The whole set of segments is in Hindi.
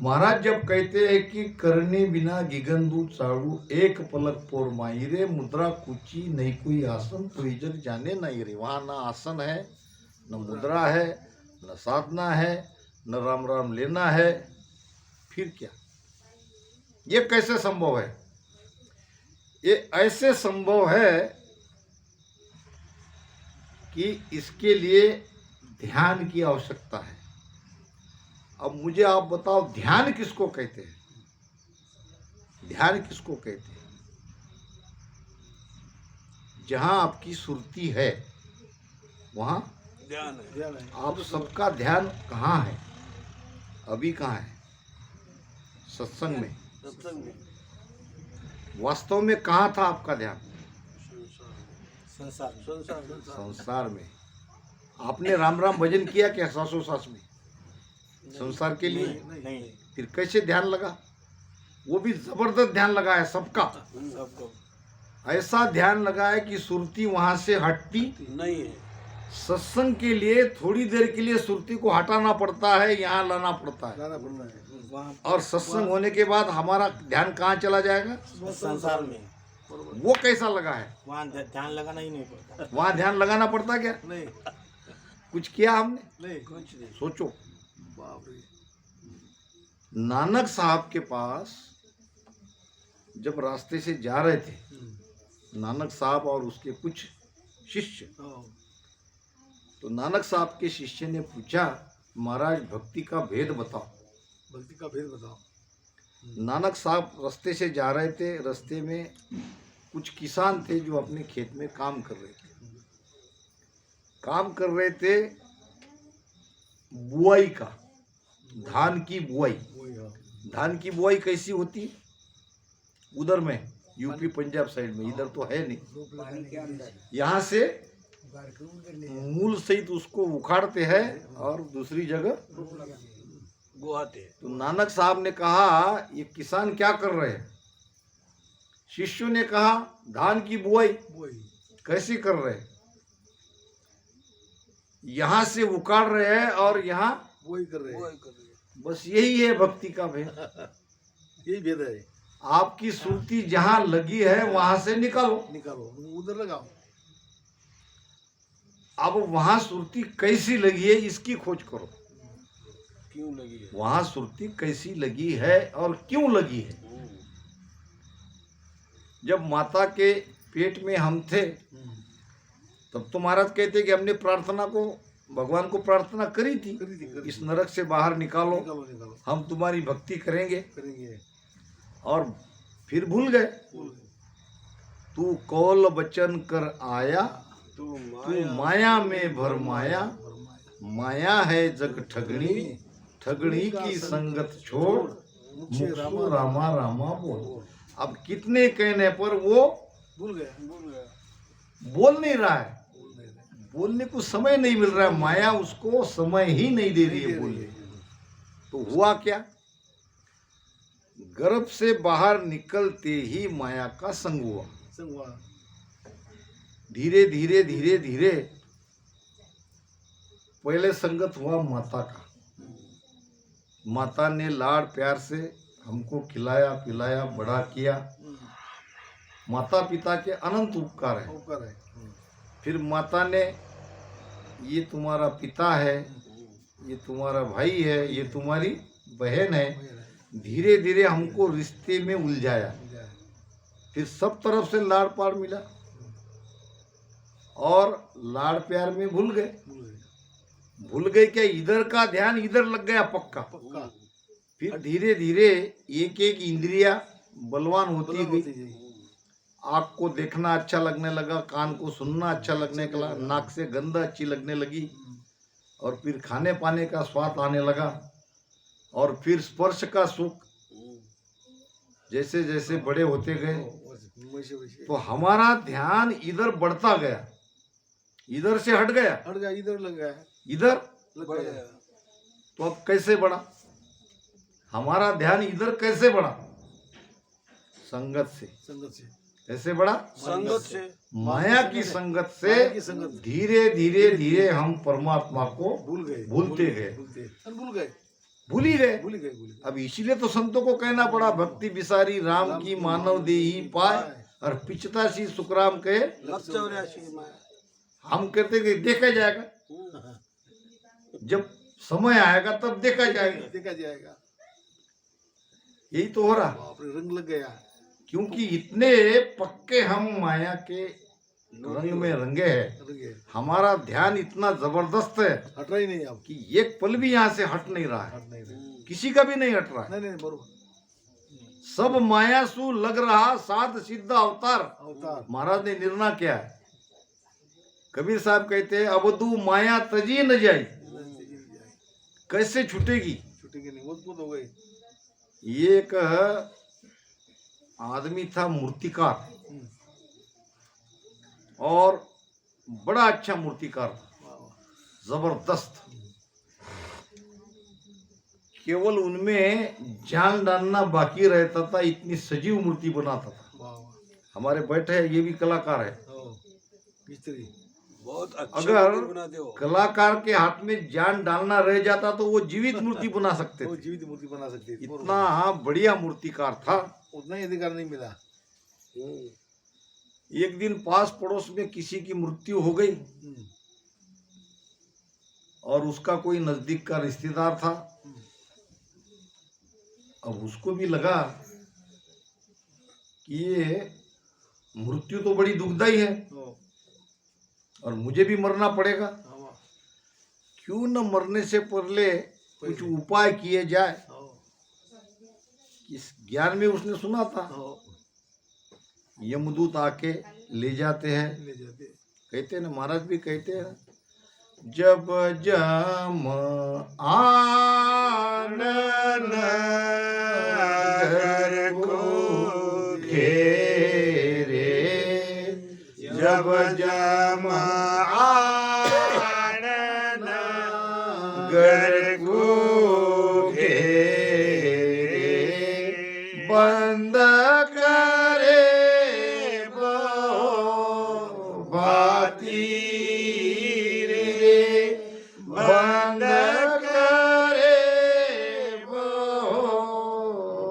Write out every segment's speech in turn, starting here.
महाराज जब कहते हैं कि करने बिना गिगंदू चाड़ू एक पलक पोर माही रे मुद्रा कुची नहीं कोई आसन कोई जग जाने नहीं रे, वहाँ ना आसन है, न मुद्रा है, न साधना है, न राम राम लेना है, फिर क्या? ये कैसे संभव है? ये ऐसे संभव है कि इसके लिए ध्यान की आवश्यकता है। अब मुझे आप बताओ, ध्यान किसको कहते हैं? ध्यान किसको कहते हैं? जहां आपकी सुरती है वहां ध्यान है। आप सबका ध्यान कहाँ है? अभी कहाँ है? सत्संग में। सत्संग में। वास्तव में कहाँ था आपका ध्यान? संसार संसार संसार में। आपने राम राम भजन किया क्या सासों सास में? संसार के लिए नहीं। फिर कैसे ध्यान लगा? वो भी जबरदस्त ध्यान लगा है सबका। सबको ऐसा ध्यान लगा है कि सुरती वहां से हटती नहीं है। सत्संग के लिए थोड़ी देर के लिए सुरती को हटाना पड़ता है, यहाँ लाना पड़ता है, वहाँ और सत्संग होने के बाद हमारा ध्यान कहाँ चला जाएगा? संसार में। वो कैसा लगा है? वहाँ ध्यान लगाना ही नहीं पड़ता। वहाँ ध्यान लगाना पड़ता क्या? नहीं कुछ किया हमने? नहीं, कुछ नहीं। सोचो। नानक साहब के पास जब रास्ते से जा रहे थे, नानक साहब और उसके कुछ शिष्य, तो नानक साहब के शिष्य ने पूछा, महाराज भक्ति का भेद बताओ। भक्ति का भेद बताओ। नानक साहब रास्ते से जा रहे थे, रास्ते में कुछ किसान थे जो अपने खेत में काम कर रहे थे। काम कर रहे थे बुआई का, धान की बुआई। धान की बुआई कैसी होती? उधर में यूपी पंजाब साइड में, इधर तो है नहीं। यहाँ से मूल सहित उसको उखाड़ते हैं और दूसरी जगह गुहाते। तो नानक साहब ने कहा, ये किसान क्या कर रहे हैं? शिष्यों ने कहा, धान की बुआई। कैसे कर रहे हैं? यहाँ से उखाड़ रहे हैं और यहाँ बुआई कर रहे हैं। बस यही है भक्ति का भेद। यही भेद है। आपकी सुरती जहां लगी है वहां से निकालो, उधर लगाओ। अब वहां सुरती कैसी लगी है इसकी खोज करो। क्यों लगी है? वहां सुरती कैसी लगी है और क्यों लगी है? जब माता के पेट में हम थे तब तो महाराज कहते कि हमने प्रार्थना को, भगवान को प्रार्थना करी थी, इस नरक से बाहर निकालो, हम तुम्हारी भक्ति करेंगे। और फिर भूल गए। तू कौल बचन कर आया, तू माया में भर माया, माया है जग ठगनी, ठगनी की संगत छोड़, मुझको रामा रामा बोल। अब कितने कहने पर वो भूल गया। बोल नहीं रहा है, बोलने को समय नहीं मिल रहा है, माया उसको समय ही नहीं दे रही है बोलने। तो हुआ क्या? गर्भ से बाहर निकलते ही माया का संग हुआ। धीरे धीरे धीरे धीरे पहले संगत हुआ माता का। माता ने लाड़ प्यार से हमको खिलाया पिलाया बड़ा किया। माता पिता के अनंत उपकार है। फिर माता ने, ये तुम्हारा पिता है, ये तुम्हारा भाई है, ये तुम्हारी बहन है, धीरे धीरे हमको रिश्ते में उलझाया। फिर सब तरफ से लाड़ प्यार मिला और लाड़ प्यार में भूल गए क्या? इधर का ध्यान इधर लग गया पक्का। फिर धीरे धीरे एक एक इंद्रिया बलवान होती गई। आँख को देखना अच्छा लगने लगा, कान को सुनना अच्छा लगने लगा, नाक से गंध अच्छी लगने लगी, और फिर खाने पाने का स्वाद आने लगा, और फिर स्पर्श का सुख। जैसे जैसे बड़े होते गए तो हमारा ध्यान इधर बढ़ता गया, इधर से हट गया, इधर लग गया, इधर लग गया। तो अब कैसे बढ़ा? हमारा ध्यान इधर कैसे बढ़ा? संगत से। कैसे बढ़ा? संगत से, माया की संगत से धीरे धीरे धीरे हम परमात्मा को भूलते गए। भूल ही गए। भूल गए, भूल गए। अब इसीलिए तो संतों को कहना पड़ा, भक्ति बिसारी राम की मानव देही पाए, और पिचतासी सुखराम कहे। लख 84 में हम कहते कि देखा जाएगा, जब समय आएगा तब देखा जाएगा। देखा जाएगा। यही तो हो रहा, बाप रे, रंग लग गया। क्योंकि इतने पक्के हम माया के रंग में रंगे हैं, रंग गए। हमारा ध्यान इतना जबरदस्त है हट रहा ही नहीं अब। कि एक पल भी यहाँ से हट नहीं रहा है, हट नहीं रहा। किसी का भी नहीं हट रहा है। नहीं नहीं, बरोबर। सब माया सु लग रहा साध सिद्ध अवतार। अवतार। महाराज ने निर्णय किया है। कबीर साहब कहते हैं, अबदू माया तजी न जाई, कैसे छूटेगी। छुट्टी नहीं, मजबूत हो गई। ये एक आदमी था मूर्तिकार, और बड़ा अच्छा मूर्तिकार था, वाह, वाह। जबरदस्त। केवल उनमें जान डालना बाकी रहता था, इतनी सजीव मूर्ति बनाता था। वाह, वाह। हमारे बैठे हैं, ये भी कलाकार है। ओ, मिस्त्री। बहुत अच्छा अगर मूर्ति बनाते हो। कलाकार के हाथ में जान डालना रह जाता तो वो जीवित मूर्ति बना सकते वो थे। जीवित मूर्ति बना सकती थी। इतना बढ़िया मूर्तिकार था। उतना ही अधिकार नहीं मिला। एक दिन पास पड़ोस में किसी की मृत्यु हो गई, और उसका कोई नजदीक का रिश्तेदार था। अब उसको भी लगा कि ये मृत्यु तो बड़ी दुखदाई है, ओ, और मुझे भी मरना पड़ेगा। हाँ, वाह। क्यों न मरने से पहले कुछ उपाय किए जाए। ओ, इस ज्ञान में उसने सुना था। ओ, यमदूत आके ले जाते हैं। ले जाते। कहते हैं ना, महाराज भी कहते हैं, जब जम आनन घर को घेरे, जब जम आनन घर को घेरे, बंद करे बाती रे, बंद करे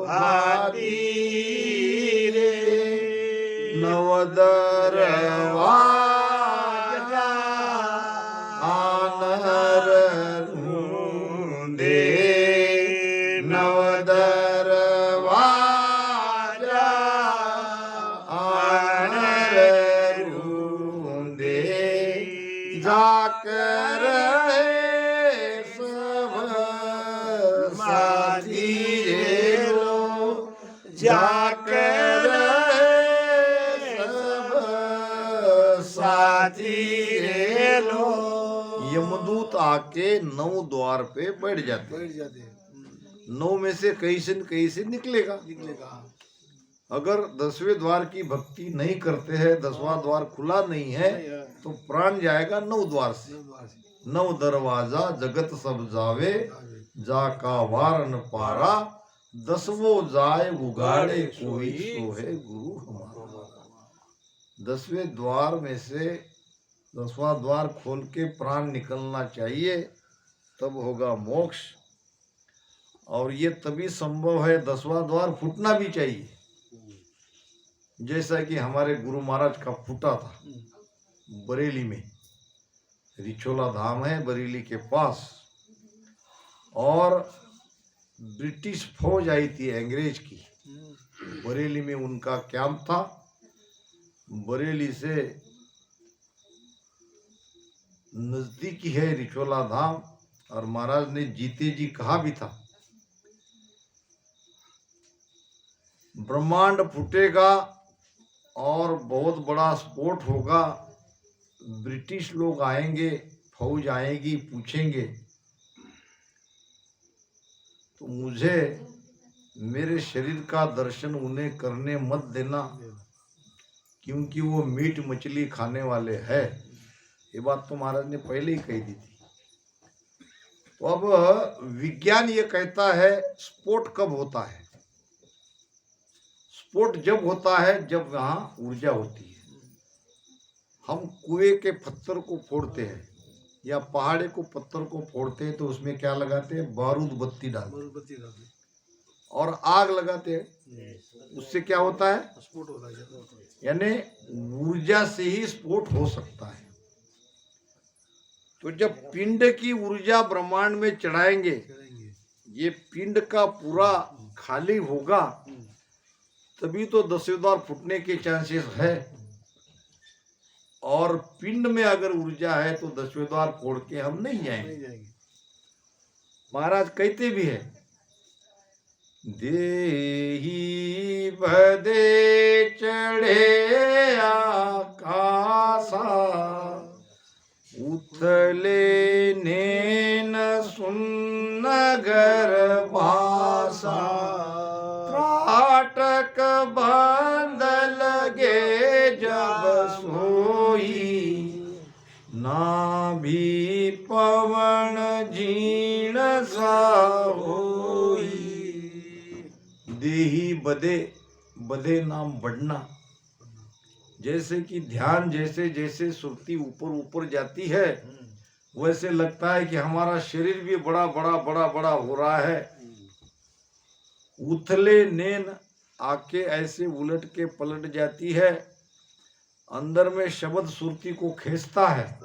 बाती रे, नवदरवा आनर ढूंढे, नवदरवा आनर ढूंढे, जाकर सब साथी रे लो, जाकर सब साथी रे लो। यमदूत आके 9 द्वार पे बैठ जाते। बैठ जाते। 9 में से कहीं से निकलेगा। निकलेगा। अगर 10वें द्वार की भक्ति नहीं करते हैं, 10वां द्वार खुला नहीं है, तो प्राण जाएगा 9 द्वार से। 9 दरवाजा जगत सब जावे, जाका वार न पारा, 10वों जाए उगाड़े कोई सोहे गुरु हमारा। 10वें द्वार में से 10वां द्वार खोल के प्राण निकलना चाहिए, तब होगा मोक्ष। और ये तभी संभव है, 10वां द्वार फूटना भी चाहिए, जैसा कि हमारे गुरु महाराज का फूटा था बरेली में। रिछोला धाम है बरेली के पास, और ब्रिटिश फौज आई थी अंग्रेज की, बरेली में उनका कैंप था। बरेली से नजदीक ही है रिछोला धाम, और महाराज ने जीते जी कहा भी था, ब्रह्मांड फूटेगा और बहुत बड़ा स्फोट होगा, ब्रिटिश लोग आएंगे, फौज आएगी, पूछेंगे, तो मुझे मेरे शरीर का दर्शन उन्हें करने मत देना, क्योंकि वो मीट मछली खाने वाले हैं। ये बात तो महाराज ने पहले ही कही दी थी। तो अब विज्ञान ये कहता है, स्फोट कब होता है? स्फोट जब होता है जब वहां ऊर्जा होती है। हम कुएं के पत्थर को फोड़ते हैं या पहाड़े को पत्थर को फोड़ते हैं तो उसमें क्या लगाते हैं, बारूद बत्ती डालते हैं मोमबत्ती डालते और आग लगाते हैं। उससे क्या होता है, स्फोट होता है। यानी ऊर्जा से ही स्फोट हो सकता है। तो जब पिंड की ऊर्जा ब्रह्मांड में चढ़ाएंगे, करेंगे। ये पिंड का पूरा खाली होगा तभी तो 10वें द्वार फूटने के चांसेस है। और पिंड में अगर ऊर्जा है तो 10वें द्वार फोड़ के हम नहीं जाएंगे। नहीं जाएंगे। महाराज कहते भी है, देही भदे चढ़े आकाशा, उथले नैन सुन्न घर भाषा, त्राटक बंद लगे जब सोई, नाभि पवन जीण सा होई। देही बदे, बदे नाम बढ़ना। जैसे कि ध्यान जैसे जैसे सुरती ऊपर ऊपर जाती है वैसे लगता है कि हमारा शरीर भी बड़ा बड़ा बड़ा बड़ा हो रहा है। उथले नैन आके ऐसे उलट के पलट जाती है, अंदर में शब्द सुरती को खींचता है।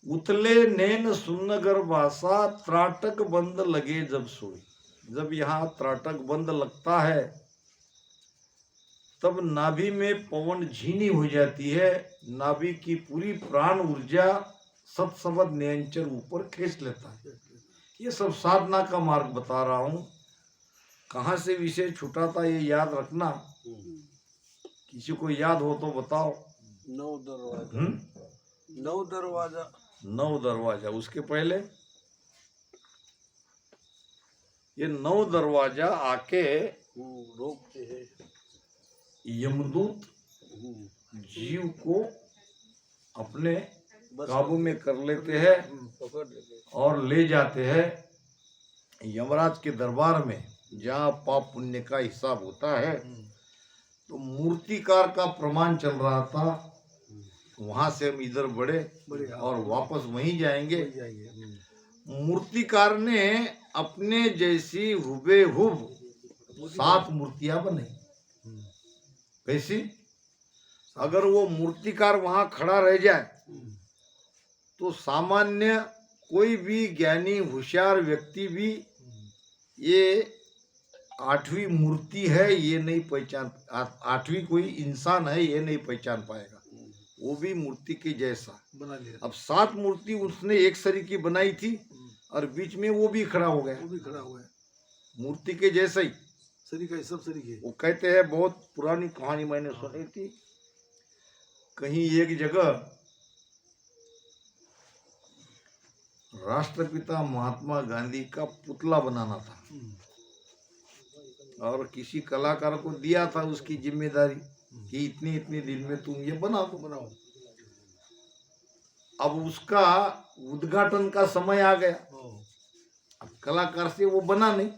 उथले नैन सुन्न गर भाषा, त्राटक बंद लगे जब सोई। जब यहाँ त्राटक बंद लगता है तब नाभि में पवन झीनी हो जाती है, नाभि की पूरी प्राण ऊर्जा सत्सबद नियंचर ऊपर खींच लेता है। ये सब साधना का मार्ग बता रहा हूं। कहाँ से विषय छूटा था ये याद रखना। किसी को याद हो तो बताओ। 9 दरवाजा। 9 दरवाजा। 9 दरवाजा। उसके पहले ये 9 दरवाजा आके रोकते हैं। यमदूत जीव को अपने काबू में कर लेते हैं पकड़ लेते और ले जाते हैं यमराज के दरबार में, जहाँ पाप पुण्य का हिसाब होता है। तो मूर्तिकार का प्रमाण चल रहा था, वहां से हम इधर बढ़े और वापस वहीं जाएंगे। मूर्तिकार ने अपने जैसी हुबेहुब 7 मूर्तियां बनाई। कैसी? अगर वो मूर्तिकार वहां खड़ा रह जाए तो सामान्य कोई भी ज्ञानी होशियार व्यक्ति भी ये 8वीं मूर्ति है ये नहीं पहचान, 8वीं कोई इंसान है ये नहीं पहचान पाएगा, वो भी मूर्ति के जैसा बना लिया। अब 7 मूर्ति उसने एक सरी की बनाई थी और बीच में वो भी खड़ा हो गया, वो भी खड़ा हुआ है मूर्ति के जैसा ही। सरीका सब सरीके। वो कहते हैं, बहुत पुरानी कहानी मैंने सुनी थी, कहीं एक जगह राष्ट्रपिता महात्मा गांधी का पुतला बनाना था और किसी कलाकार को दिया था उसकी जिम्मेदारी कि इतने इतने दिन में तुम ये बनाओ। अब उसका उद्घाटन का समय आ गया, अब कलाकार से वो बना नहीं।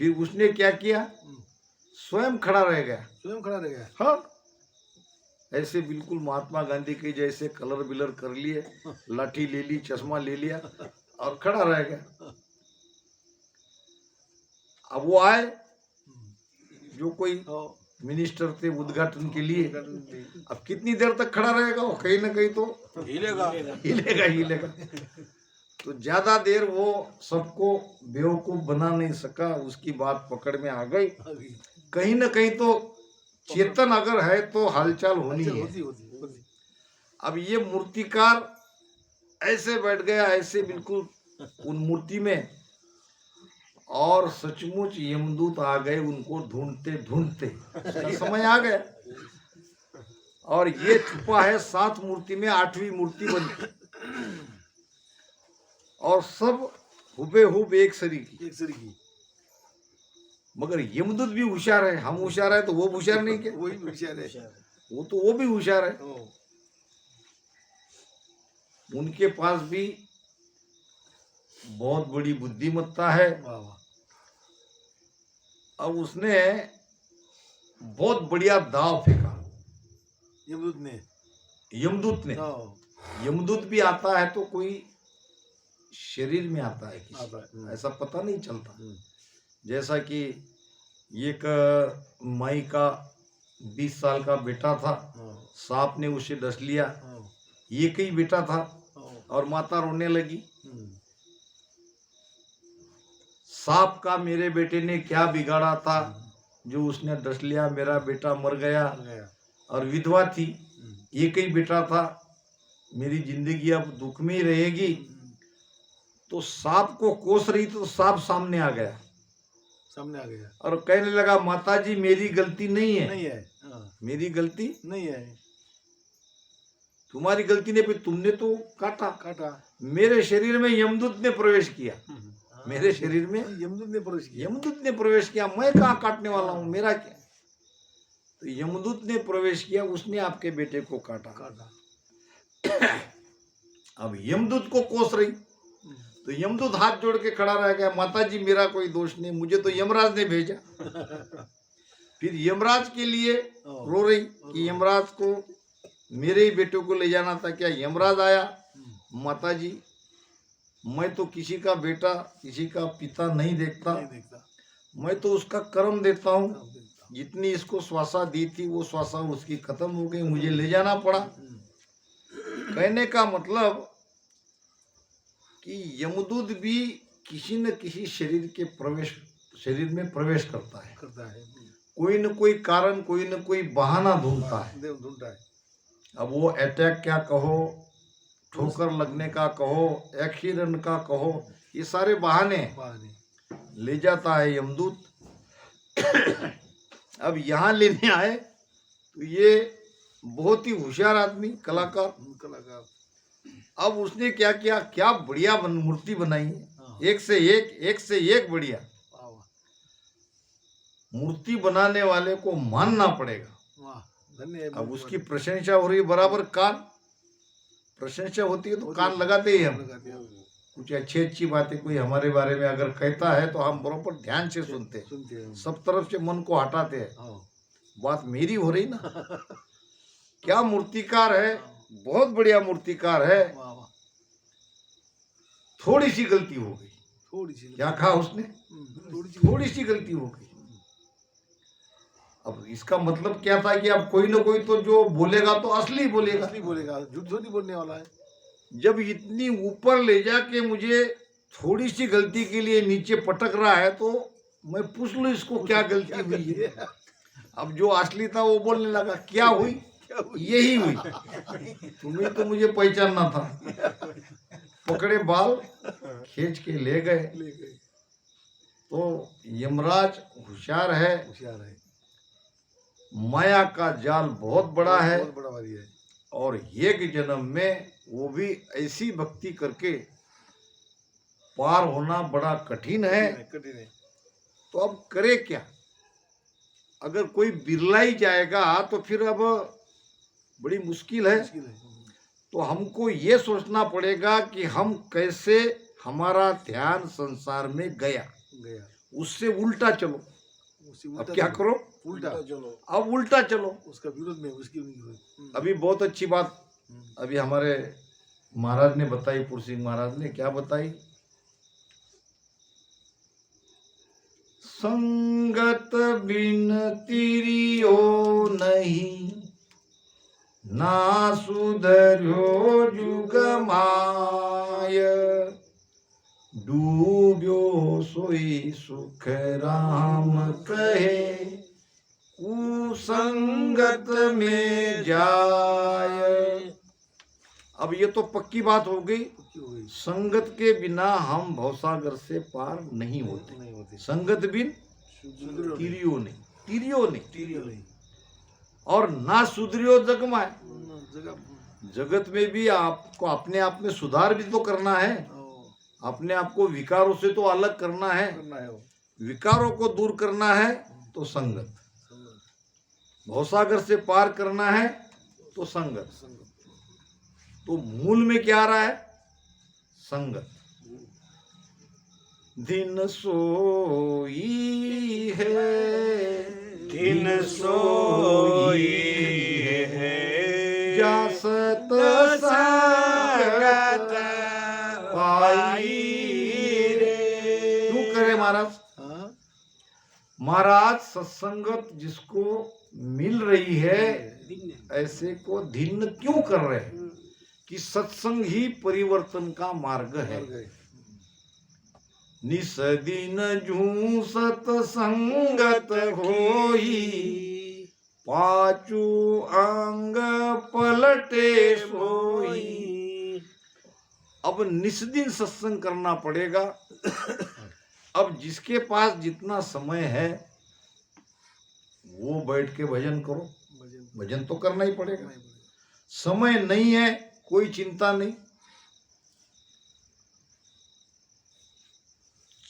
फिर उसने क्या किया, स्वयं खड़ा रह गया। हाँ, ऐसे बिल्कुल महात्मा गांधी के जैसे कलर बिलर कर लिए, लाठी ले ली, चश्मा ले लिया और खड़ा रह गया। अब वो आए जो कोई मिनिस्टर थे उद्घाटन के लिए, अब कितनी देर तक खड़ा रहेगा वो, कहीं ना कहीं तो हिलेगा। तो ज्यादा देर वो सबको बेवकूफ बना नहीं सका, उसकी बात पकड़ में आ गई। कहीं ना कहीं तो चेतन अगर है तो हलचल होनी है। अब ये मूर्तिकार ऐसे बैठ गया, ऐसे बिल्कुल उन मूर्ति में, और सचमुच यमदूत आ गए उनको ढूंढते ढूंढते, समय आ गया और ये छुपा है 7 मूर्ति में, 8वीं मूर्ति बनी और सब हुबेहुब एक सरी की। मगर यमदूत भी होशियार है, हम होशियार है तो वो होशियार नहीं क्या? वही होशियार है, वो भी होशियार है। उनके पास भी बहुत बड़ी बुद्धिमत्ता है। अब उसने बहुत बढ़िया दाव फेंका यमदूत ने, हाँ यमदूत भी आता है तो कोई शरीर में आता है किसी, आता है। ऐसा पता नहीं चलता। हम्म, जैसा कि एक माई का 20 साल का बेटा था, हाँ सांप ने उसे डस लिया, हाँ एक ही बेटा था हाँ, और माता रोने लगी, हम्म, सांप का मेरे बेटे ने क्या बिगाड़ा था जो उसने डस लिया, मेरा बेटा मर गया। मर गया। और विधवा थी, हम्म, एक ही बेटा था, मेरी जिंदगी अब दुख में ही रहेगी। तो सांप को कोस रही तो सांप सामने आ गया सामने आ गया। और कहने लगा, माता जी मेरी गलती नहीं है, नहीं है, हाँ मेरी गलती नहीं है, तुम्हारी गलती नहीं, फिर तुमने तो काटा, काटा। मेरे शरीर में यमदूत ने प्रवेश किया, हाँ, मेरे शरीर में यमदूत ने प्रवेश किया। यमदूत ने प्रवेश किया, मैं कहाँ काटने वाला हूँ, मेरा क्या। तो यमदूत ने प्रवेश किया, उसने आपके बेटे को काटा। काटा। अब यमदूत को कोस रही तो यमदूत हाथ जोड़ के खड़ा रह गया, माता जी मेरा कोई दोष नहीं, मुझे तो यमराज ने भेजा। फिर यमराज के लिए रो रही कि यमराज को मेरे ही बेटे को ले जाना था, क्या यमराज आया? माता जी मैं तो किसी का बेटा किसी का पिता नहीं देखता, नहीं देखता। मैं तो उसका कर्म देता हूँ, हाँ, देखता। जितनी इसको श्वासा दी थी वो श्वासा उसकी खत्म हो गई, मुझे ले जाना पड़ा। कहने का मतलब कि यमदूत भी किसी न किसी शरीर में प्रवेश करता है, कोई न कोई कारण कोई न कोई बहाना ढूंढता है। ढूंढता है। अब वो अटैक क्या कहो, ठोकर लगने का कहो, एक्सीडेंट का कहो, ये सारे बहाने ले जाता है यमदूत। अब यहाँ लेने आए तो ये बहुत ही होशियार आदमी, कलाकार। अब उसने क्या किया, क्या बढ़िया मूर्ति बनाई है, एक से एक बढ़िया मूर्ति बनाने वाले को मानना पड़ेगा। अब उसकी प्रशंसा हो रही, बराबर कान, प्रशंसा होती है तो कान लगाते ही हम, कुछ अच्छी बातें कोई हमारे बारे में अगर कहता है तो हम बराबर ध्यान से सुनते हैं, सब तरफ से मन को हटाते हैं। बात मेरी हो रही ना। क्या मूर्तिकार है, बहुत बढ़िया मूर्तिकार है, थोड़ी सी गलती हो गई। क्या कहा उसने, थोड़ी सी गलती हो गई। अब इसका मतलब क्या था कि अब कोई ना कोई तो जो बोलेगा तो असली बोलेगा, झूठ थोड़ी बोलने वाला है। जब इतनी ऊपर ले जाके मुझे थोड़ी सी गलती के लिए नीचे पटक रहा है तो मैं पूछ लूं इसको क्या गलती हुई है। अब जो असली था वो बोलने लगा, क्या हुई, यही हुई, तुम्हें तो मुझे पहचानना था। पकड़े बाल खींच के ले गए। तो यमराज होशियार है, माया का जाल बहुत बड़ा है, और एक जन्म में वो भी ऐसी भक्ति करके पार होना बड़ा कठिन है। तो अब करे क्या, अगर कोई बिरला ही जाएगा तो फिर अब बड़ी मुश्किल है। तो हमको ये सोचना पड़ेगा कि हम कैसे हमारा ध्यान संसार में गया, उससे उल्टा चलो। अब क्या करो, उल्टा चलो। अब उल्टा चलो, उसका विरोध में उसकी। अभी बहुत अच्छी बात अभी हमारे महाराज ने बताई, पुर सिंह महाराज ने क्या बताई, संगत बिन तिरियो नहीं, ना सुधर्यो जुग माय, डूब्यो सोई सुख राम कहे, कुसंगत में जाय। अब ये तो पक्की बात हो गई, संगत के बिना हम भवसागर से पार नहीं होते। संगत बिन तिरियो नहीं, और ना सुधरियो जग माय, जगत में भी आपको अपने आप में सुधार भी तो करना है, अपने आप को विकारों से तो अलग करना है, विकारों को दूर करना है तो संगत, भवसागर से पार करना है तो संगत। तो मूल में क्या आ रहा है, संगत। दिन सोई है, दिन सोई है, जास सतसंगत पाई रे। क्यों करे महाराज? हाँ महाराज सत्संगत जिसको मिल रही है ऐसे को धिन्न क्यों कर रहे हैं कि सत्संग ही परिवर्तन का मार्ग है। निस दिन जू सत्संगत होई पाचू अंग पलटे सोई। अब निस्दिन सत्संग करना पड़ेगा। अब जिसके पास जितना समय है वो बैठ के भजन करो, भजन तो करना ही पड़ेगा। समय नहीं है कोई चिंता नहीं,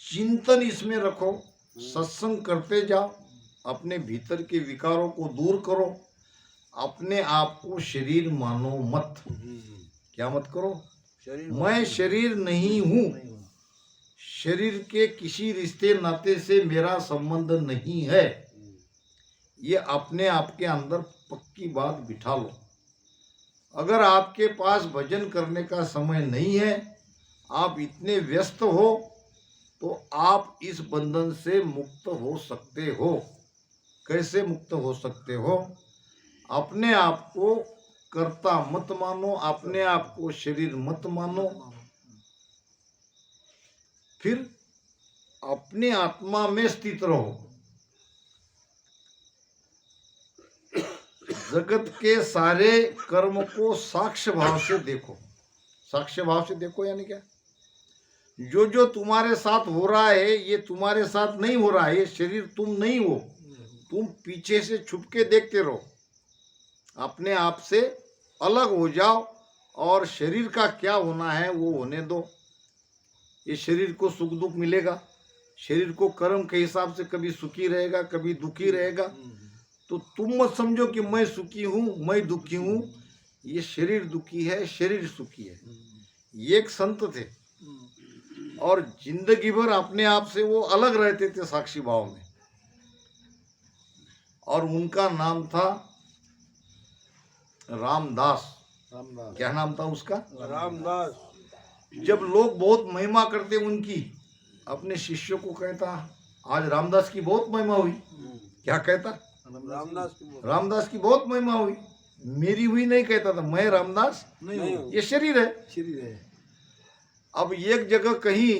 चिंतन इसमें रखो, सत्संग करते जाओ, अपने भीतर के विकारों को दूर करो, अपने आप को शरीर मानो मत। क्या मत करो? मैं शरीर नहीं हूं, शरीर के किसी रिश्ते नाते से मेरा संबंध नहीं है, ये अपने आप के अंदर पक्की बात बिठा लो। अगर आपके पास भजन करने का समय नहीं है, आप इतने व्यस्त हो, तो आप इस बंधन से मुक्त हो सकते हो। कैसे मुक्त हो सकते हो? अपने आप को कर्ता मत मानो, अपने आप को शरीर मत मानो, फिर अपने आत्मा में स्थित रहो। जगत के सारे कर्म को साक्ष्य भाव से देखो। साक्ष्य भाव से देखो यानी क्या? जो जो तुम्हारे साथ हो रहा है ये तुम्हारे साथ नहीं हो रहा है, ये शरीर तुम नहीं हो, तुम पीछे से छुप के देखते रहो। अपने आप से अलग हो जाओ और शरीर का क्या होना है वो होने दो। ये शरीर को सुख दुख मिलेगा, शरीर को कर्म के हिसाब से कभी सुखी रहेगा कभी दुखी रहेगा। तो तुम मत समझो कि मैं सुखी हूं मैं दुखी हूं, ये शरीर दुखी है शरीर सुखी है। ये एक संत थे और जिंदगी भर अपने आप से वो अलग रहते थे साक्षी भाव में, और उनका नाम था रामदास। रामदास। क्या नाम था उसका? रामदास। जब लोग बहुत महिमा करते उनकी, अपने शिष्यों को कहता आज रामदास की बहुत महिमा हुई। क्या कहता? रामदास की बहुत महिमा हुई। मेरी हुई नहीं कहता था, मैं रामदास नहीं हूं, ये शरीर है। शरीर है। अब एक जगह कहीं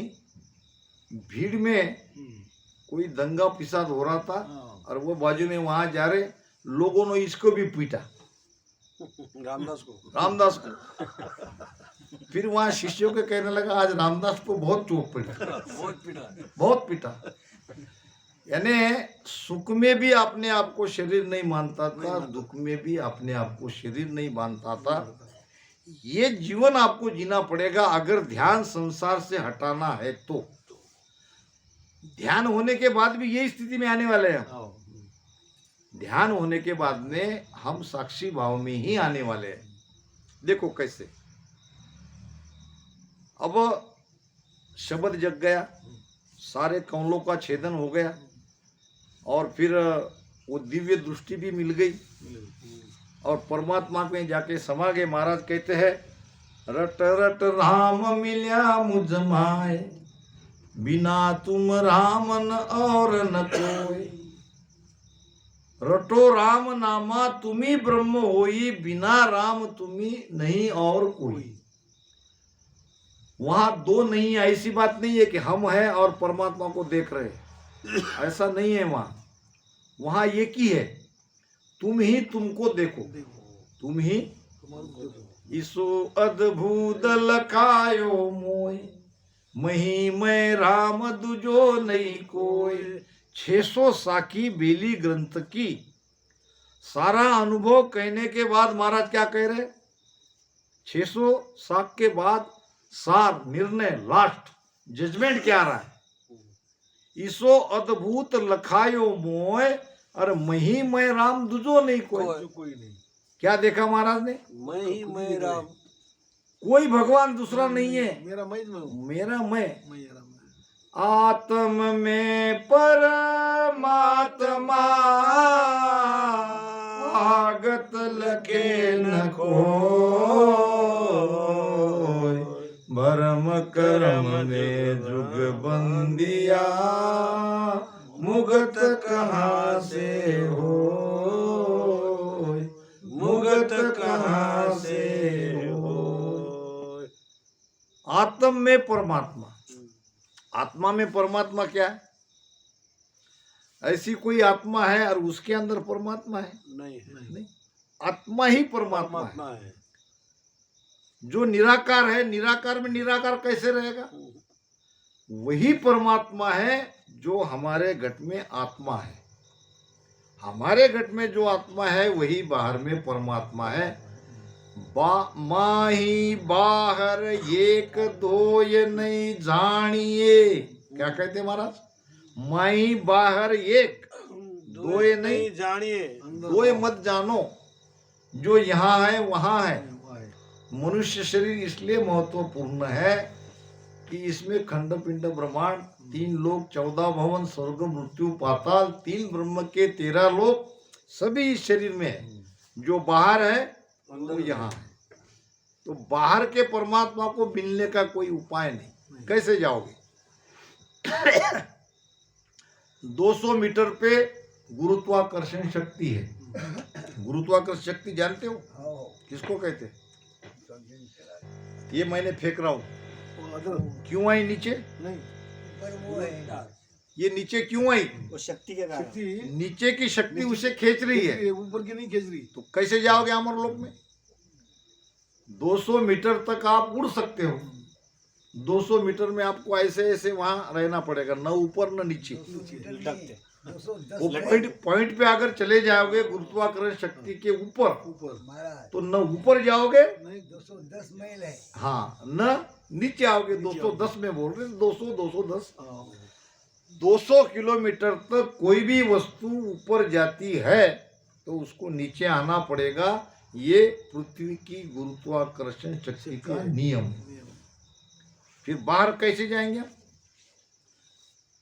भीड़ में कोई दंगा फिसाद हो रहा था और वो बाजू में वहां जा रहे लोगों ने इसको भी पीटा, रामदास को। फिर वहां शिष्यों के कहने लगा आज रामदास को बहुत चोट पड़ी, बहुत पीटा। यानी सुख में भी अपने आप को शरीर नहीं मानता था, दुख में भी अपने आप को शरीर नहीं मानता था। ये जीवन आपको जीना पड़ेगा अगर ध्यान संसार से हटाना है तो। ध्यान होने के बाद भी यही स्थिति में आने वाले हैं। ध्यान होने के बाद में हम साक्षी भाव में ही आने वाले हैं। देखो कैसे, अब शब्द जग गया, सारे कौलों का छेदन हो गया और फिर वो दिव्य दृष्टि भी मिल गई और परमात्मा में जाके समा गए। महाराज कहते हैं रट रट राम मिल्या मुझ माए, बिना तुम राम न और न कोई। रटो राम नामा तुम्ही ब्रह्म होई, बिना राम तुम्ही नहीं और कोई। वहां दो नहीं, ऐसी बात नहीं है कि हम हैं और परमात्मा को देख रहे, ऐसा नहीं है। वहां एक ही है, तुम ही तुमको देखो, तुम ही। ईसो अद्भुत लखायो मोय, मही मैं राम दुजो नहीं कोई। 600 साखी बेली ग्रंथ की सारा अनुभव कहने के बाद महाराज क्या कह रहे? 600 साख के बाद सार निर्णय लास्ट जजमेंट क्या रहा है? ईसो अद्भुत लखायो मोय, और मही मैं राम दुजो नहीं कोई नहीं। क्या देखा महाराज ने? मैं राम, कोई भगवान दूसरा नहीं है, मेरा मेरा मैं। आत्म में परमात्मा आगत लगे न कोय, भरम करम ने जुग बंदिया, मुगत कहाँ से हो, मुगत कहाँ से हो। आत्म में परमात्मा, आत्मा में परमात्मा क्या है? ऐसी कोई आत्मा है और उसके अंदर परमात्मा है? नहीं, आत्मा ही परमात्मा है। जो निराकार है, निराकार में निराकार कैसे रहेगा? वही परमात्मा है जो हमारे घट में आत्मा है। हमारे घट में जो आत्मा है वही बाहर में परमात्मा है। माही बाहर एक दोय नहीं जानिए, क्या कहते महाराज? माही बाहर एक दोय नहीं जानिए, दोय मत जानो। जो यहाँ है वहाँ है। मनुष्य शरीर इसलिए महत्वपूर्ण है कि इसमें खंड पिंड ब्रह्मांड, 3 लोक, 14 भवन, स्वर्ग मृत्यु पाताल, 3 ब्रह्म के 13 लोक सभी इस शरीर में है। जो बाहर है वो यहाँ है। तो बाहर के परमात्मा को मिलने का कोई उपाय नहीं। कैसे जाओगे? 200 मीटर पे गुरुत्वाकर्षण शक्ति है। गुरुत्वाकर्षण शक्ति जानते हो किसको कहते हैं? ये मैंने फेंक रहा हूं, क्यों आई नीचे? ये नीचे क्यों आई? वो शक्ति के कारण। नीचे की शक्ति उसे खींच रही है, ऊपर की नहीं खींच रही। तो कैसे जाओगे अमरलोक में? 200 मीटर तक आप उड़ सकते हो। 200 मीटर में आपको ऐसे ऐसे वहां रहना पड़ेगा, न ऊपर न नीचे। वो पॉइंट पे अगर चले जाओगे गुरुत्वाकर्षण शक्ति के ऊपर, तो न ऊपर जाओगे 210 मील है। हाँ, न नीचे आओगे। 210 में बोल रहे, 200 210 200 किलोमीटर तक कोई भी वस्तु ऊपर जाती है तो उसको नीचे आना पड़ेगा। ये पृथ्वी की गुरुत्वाकर्षण शक्ति का नियम। फिर बाहर कैसे जाएंगे?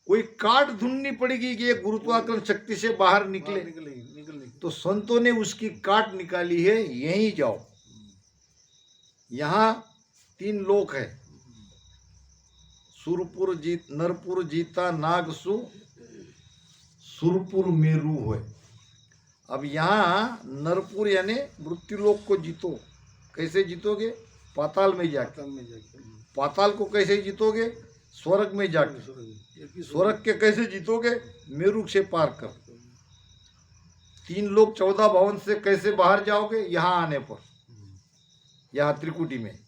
कोई काट ढूंढनी पड़ेगी कि ये गुरुत्वाकर्षण शक्ति से बाहर निकले। तो संतों ने उसकी काट निकाली है, यहीं जाओ। यहाँ 3 लोक है, सुरपुर जीत, नरपुर जीता, नागसु, सुरपुर मेरू है। अब यहाँ नरपुर यानी मृत्युलोक को जीतो। कैसे जीतोगे? पाताल में जाके। पाताल को कैसे जीतोगे? स्वर्ग में जाके। स्वर्ग के कैसे जीतोगे? मेरू से पार कर। 3 लोक 14 भवन से कैसे बाहर जाओगे? यहाँ आने पर, यहाँ त्रिकुटी में।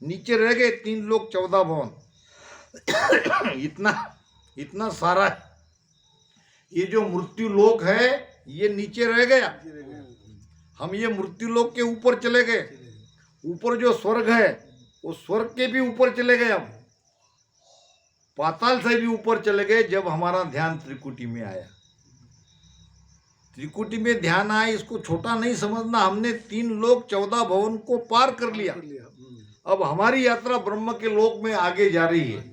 नीचे रह गए 3 लोक 14 भवन। इतना सारा ये जो मृत्यु लोक है ये नीचे रह गया। हम ये मृत्यु लोक के ऊपर चले गए। ऊपर जो स्वर्ग है वो स्वर्ग के भी ऊपर चले गए। हम पाताल से भी ऊपर चले गए जब हमारा ध्यान त्रिकुटी में आया। त्रिकुटी में ध्यान आया, इसको छोटा नहीं समझना। हमने 3 लोक 14 भवन को पार कर लिया। अब हमारी यात्रा ब्रह्म के लोक में आगे जा रही है।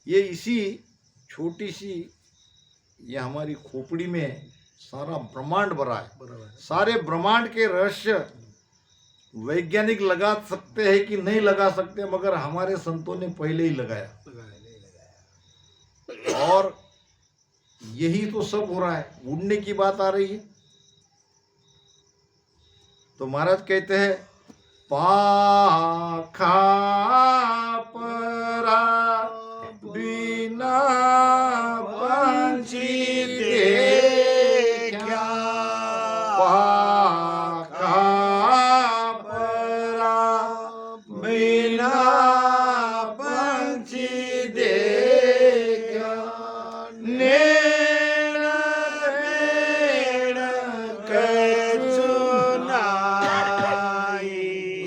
ये इसी छोटी सी ये हमारी खोपड़ी में सारा ब्रह्मांड भरा है। सारे ब्रह्मांड के रहस्य वैज्ञानिक लगा सकते हैं कि नहीं लगा सकते, मगर हमारे संतों ने पहले ही लगाया। और यही तो सब हो रहा है। उड़ने की बात आ रही है तो महाराज कहते हैं, पाखा परा बिना पंछी देखा, पाखा परा बिना पंछी देखा, नैन नैन कछु नाई,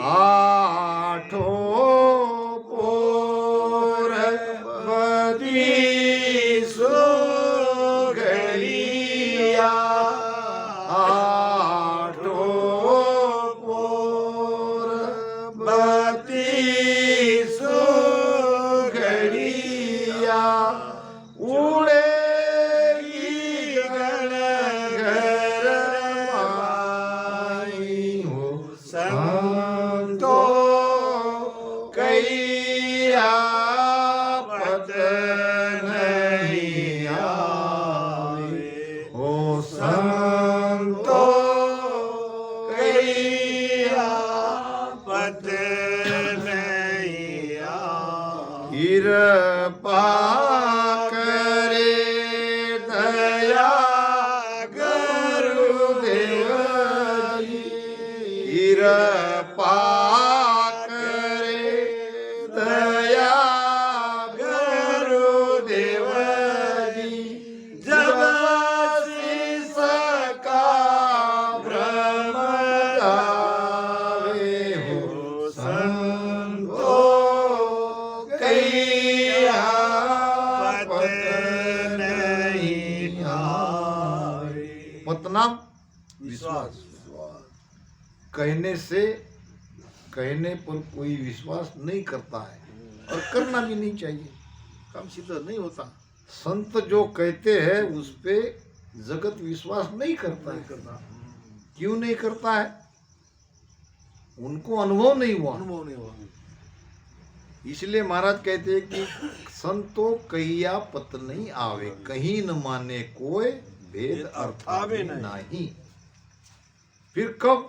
आठों कृपा करे दया गुरुदेव जी, कृपा करे दया गुरुदेव जी, जब शीश का भ्रम गावे हो संतो कैया पत नहीं आवे। पतनाम विश्वास कहने पर कोई विश्वास नहीं करता है और करना भी नहीं चाहिए। काम सिद्ध नहीं होता। संत जो कहते हैं उस पे जगत विश्वास नहीं करता है। क्यों नहीं करता है? उनको अनुभव नहीं हुआ। अनुभव नहीं हुआ। इसलिए महाराज कहते हैं कि संतो कहिया पत नहीं आवे, कहीं न माने कोई भेद अर्थ आवे नहीं। फिर कब?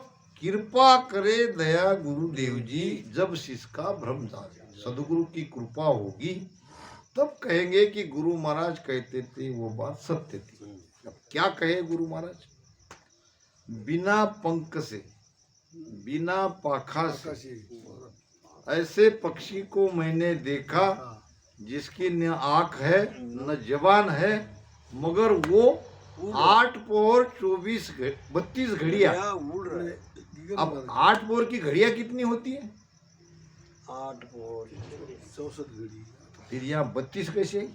कृपा करे दया गुरुदेव जी, जब शिष्य का भ्रम जाए। सदगुरु की कृपा होगी तब कहेंगे कि गुरु महाराज कहते थे वो बात सत्य थी। अब क्या कहे गुरु महाराज? बिना पंख से, बिना पाखा से ऐसे पक्षी को मैंने देखा जिसकी न आँख है न जबान है, मगर वो 8 पोर 32 घड़िया। उड़ रहे। अब 8 पोर की घड़िया कितनी होती है? 8 पोर 64 घड़ी। फिर यहाँ 32 कैसे आई?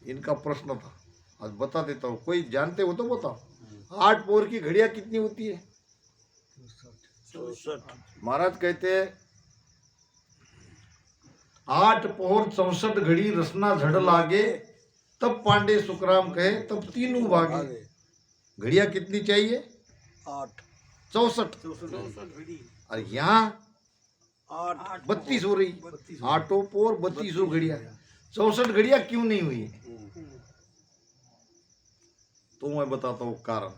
इनका प्रश्न था, आज बता देता हूँ। कोई जानते हो तो बताओ। 8 पोर की घड़िया कितनी होती है? 64। महाराज कहते हैं 8 पोर 64 घड़ी रसना झड़ लागे, तब पांडे सुखराम कहे तब तीनों भागे। घड़िया कितनी चाहिए? 8 64। और यहाँ 32 हो रही। 8 पोर 32 घड़िया, 64 घड़िया क्यों नहीं हुई? तो मैं बताता हूँ कारण।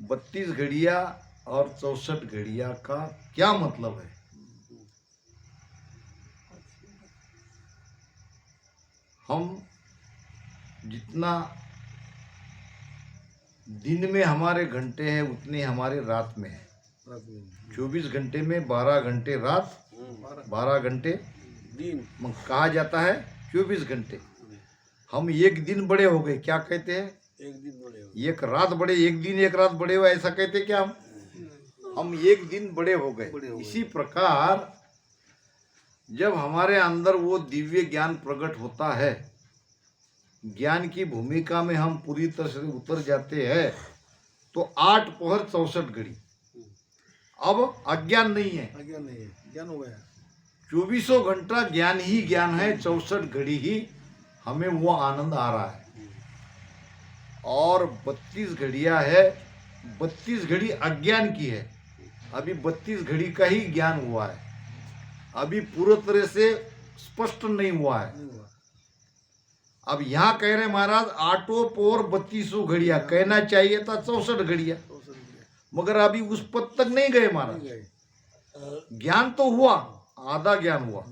32 घड़िया और 64 घड़िया का क्या मतलब है? हम जितना दिन में हमारे घंटे हैं उतने हमारे रात में है। 24 घंटे में 12 घंटे रात, 12 घंटे दिन। कहा जाता है 24 घंटे। हम एक दिन बड़े हो गए, क्या कहते हैं? एक दिन बड़े हो। एक रात बड़े, एक दिन एक रात बड़े हुए, ऐसा कहते क्या हम एक दिन बड़े हो गए। इसी प्रकार जब हमारे अंदर वो दिव्य ज्ञान प्रकट होता है, ज्ञान की भूमिका में हम पूरी तरह से उतर जाते हैं, तो 8 पहर 64 घड़ी। अब अज्ञान नहीं है, अज्ञान नहीं है, ज्ञान हो गया। 24 घंटा ज्ञान ही ज्ञान है, 64 घड़ी ही हमें वो आनंद आ रहा है। और 32 घड़ियां है, 32 घड़ी अज्ञान की है। अभी 32 घड़ी का ही ज्ञान हुआ है, अभी पूरी तरह से स्पष्ट नहीं हुआ है। अब यहाँ कह रहे महाराज 8 पोर 32 घड़िया, कहना चाहिए था 64 घड़िया, मगर अभी उस पद तक नहीं गए महाराज। ज्ञान तो हुआ, आधा ज्ञान हुआ।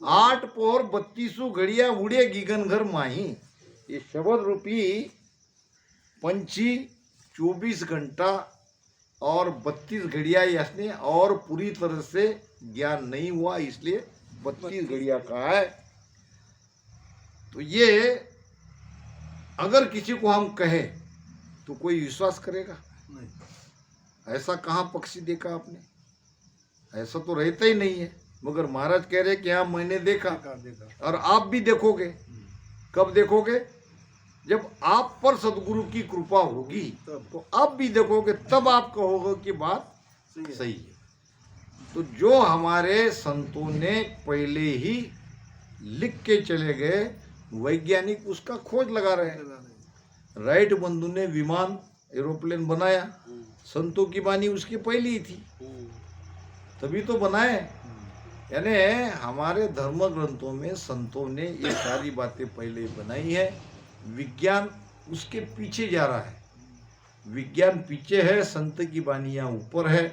8 पोर 32 घड़िया उड़े गिगन घर माही। ये शब्द रूपी पंछी 24 घंटा और 32 घड़िया इसने, और पूरी तरह से ज्ञान नहीं हुआ, इसलिए 32 घड़िया का है। तो ये अगर किसी को हम कहें तो कोई विश्वास करेगा नहीं। ऐसा कहाँ पक्षी देखा आपने? ऐसा तो रहता ही नहीं है। मगर महाराज कह रहे कि हाँ मैंने देखा, और आप भी देखोगे। कब देखोगे? जब आप पर सदगुरु की कृपा होगी तो आप भी देखोगे, तब आप कहोगे कि बात सही है। तो जो हमारे संतों ने पहले ही लिख के चले गए, वैज्ञानिक उसका खोज लगा रहे हैं। राइट बंधु ने विमान एरोप्लेन बनाया, संतों की वाणी उसकी पहली ही थी, तभी तो बनाए। यानी हमारे धर्म ग्रंथों में संतों ने ये सारी बातें पहले बनाई है। विज्ञान उसके पीछे जा रहा है, विज्ञान पीछे है, संत की वाणियाँ ऊपर है।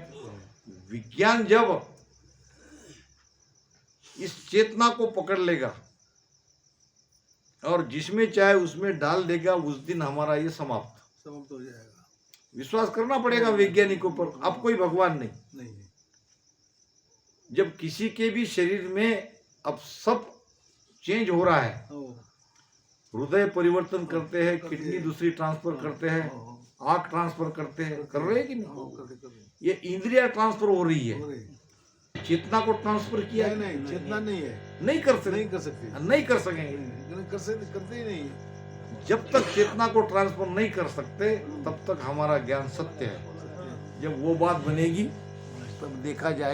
विज्ञान जब इस चेतना को पकड़ लेगा और जिसमें चाहे उसमें डाल देगा, उस दिन हमारा ये समाप्त। समाप्त हो जाएगा। विश्वास करना पड़ेगा वैज्ञानिकों पर, अब कोई भगवान नहीं। नहीं जब किसी के भी शरीर में अब सब चेंज हो रहा है, ओ, हृदय परिवर्तन करते हैं, किडनी दूसरी ट्रांसफर करते हैं, ओ, आंख ट्रांसफर करते हैं, कर रहे हैं कि ओ, नहीं? कर ये इंद्रिया ट्रांसफर हो रही है, रहे। चेतना को ट्रांसफर किया नहीं नहीं, चेतना नहीं है, नहीं कर सकते, नहीं कर सकते, नहीं कर सकेंगे। नहीं कर सकते, करते ही नहीं है। जब तक चेतना को ट्रांसफर नहीं कर सकते तब तक हमारा ज्ञान सत्य है। जब वो बात बनेगी तब देखा जाए।